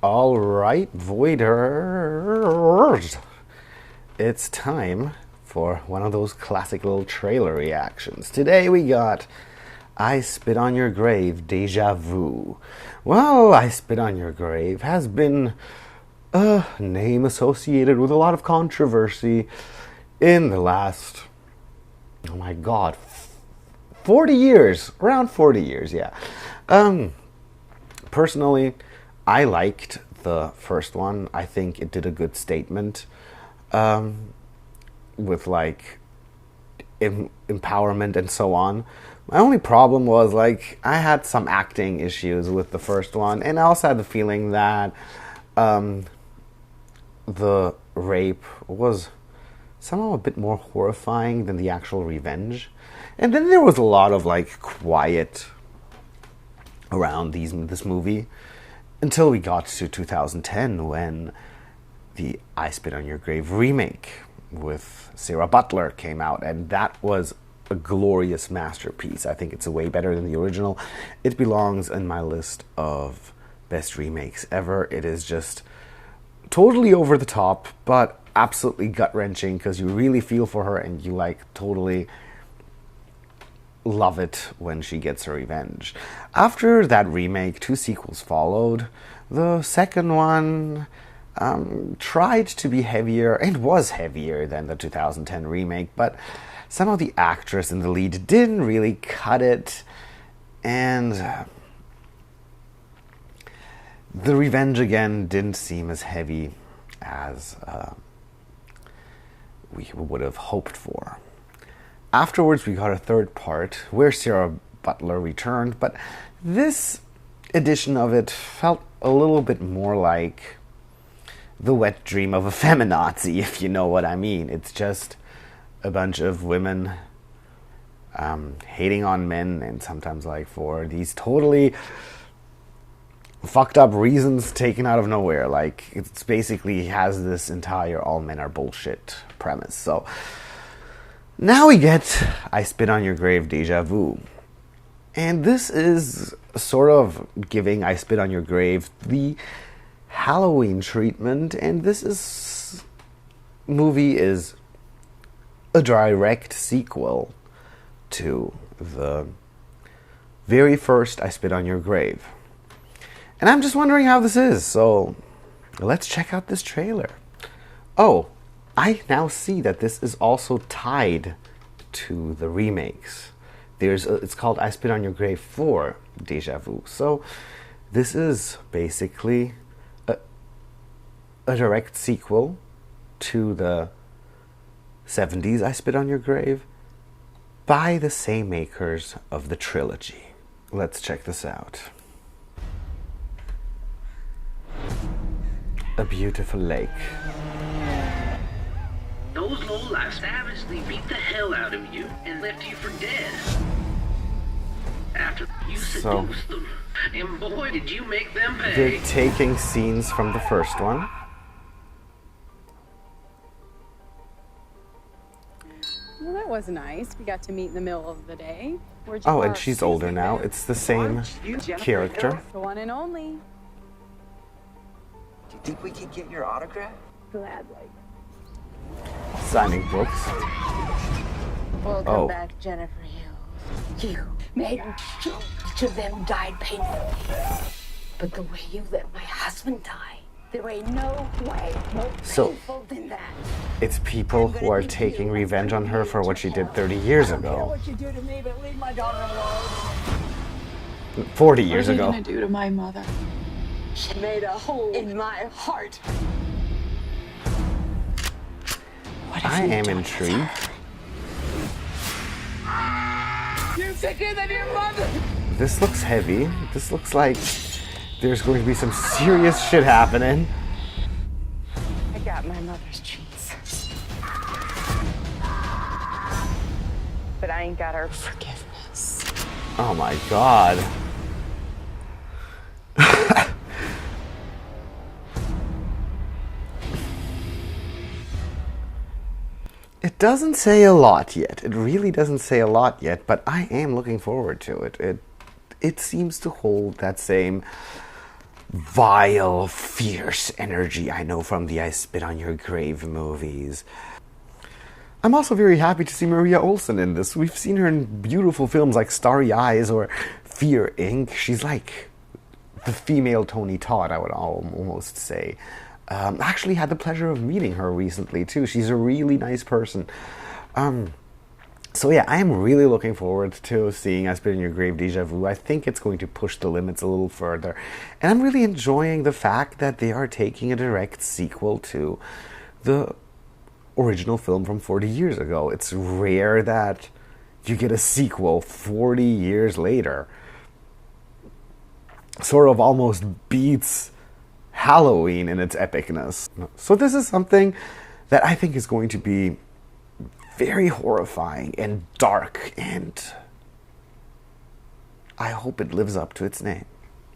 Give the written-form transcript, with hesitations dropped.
All right, Voiders. It's time for one of those classic little trailer reactions. Today we got I Spit on Your Grave, Deja Vu. Well, I Spit on Your Grave has been a name associated with a lot of controversy in the last, oh my god, 40 years. Around 40 years, yeah. Personally, I liked the first one. I think it did a good statement with like empowerment and so on. My only problem was like I had some acting issues with the first one, and I also had the feeling that the rape was somehow a bit more horrifying than the actual revenge. And then there was a lot of like quiet around this movie until we got to 2010 when the I Spit on Your Grave remake with Sarah Butler came out, and that was a glorious masterpiece. I think it's way better than the original. It belongs in my list of best remakes ever. It is just totally over the top, but absolutely gut-wrenching because you really feel for her and you like totally love it when she gets her revenge. After that remake, 2 sequels followed. The second one tried to be heavier and was heavier than the 2010 remake, but somehow the actress in the lead didn't really cut it, and the revenge again didn't seem as heavy as we would have hoped for. Afterwards, we got a third part where Sarah Butler returned, but this edition of it felt a little bit more like the wet dream of a feminazi, if you know what I mean. It's just a bunch of women hating on men, and sometimes like for these totally fucked up reasons taken out of nowhere. Like it's basically has this entire all men are bullshit premise. So now we get I Spit on Your Grave, Deja Vu. And this is sort of giving I Spit on Your Grave the Halloween treatment, and this movie is a direct sequel to the very first I Spit on Your Grave. And I'm just wondering how this is, so let's check out this trailer. Oh, I now see that this is also tied to the remakes. It's called I Spit on Your Grave 4 Deja Vu. So this is basically a direct sequel to the 70s I Spit on Your Grave by the same makers of the trilogy. Let's check this out. A beautiful lake. Those lowlifes savagely beat the hell out of you and left you for dead. After you seduced them, and boy did you make them pay. They're taking scenes from the first one. Well, that was nice. We got to meet in the middle of the day. Oh, and she's older now. It's the same character. The one and only. Do you think we can get your autograph? Gladly. Signing books. Welcome back, Jennifer Hills. You made each of them died painfully. But the way you let my husband die, there ain't no way more painful than that. It's people who are taking revenge on her for what she did 30 years ago. What you do to me, but leave my daughter alone. 40 years ago. What are you gonna do to my mother? She made a hole in my heart. I am intrigued. You're sicker than your mother. This looks heavy. This looks like there's going to be some serious shit happening. I got my mother's cheeks. But I ain't got her forgiveness. Oh my god. It doesn't say a lot yet. It really doesn't say a lot yet, but I am looking forward to it. It seems to hold that same vile, fierce energy I know from the I Spit on Your Grave movies. I'm also very happy to see Maria Olsen in this. We've seen her in beautiful films like Starry Eyes or Fear Inc. She's like the female Tony Todd, I would almost say. Actually had the pleasure of meeting her recently too. She's a really nice person. So yeah, I am really looking forward to seeing I Spit in Your Grave Deja Vu. I think it's going to push the limits a little further. And I'm really enjoying the fact that they are taking a direct sequel to the original film from 40 years ago. It's rare that you get a sequel 40 years later. Sort of almost beats Halloween in its epicness. So this is something that I think is going to be very horrifying and dark, and I hope it lives up to its name.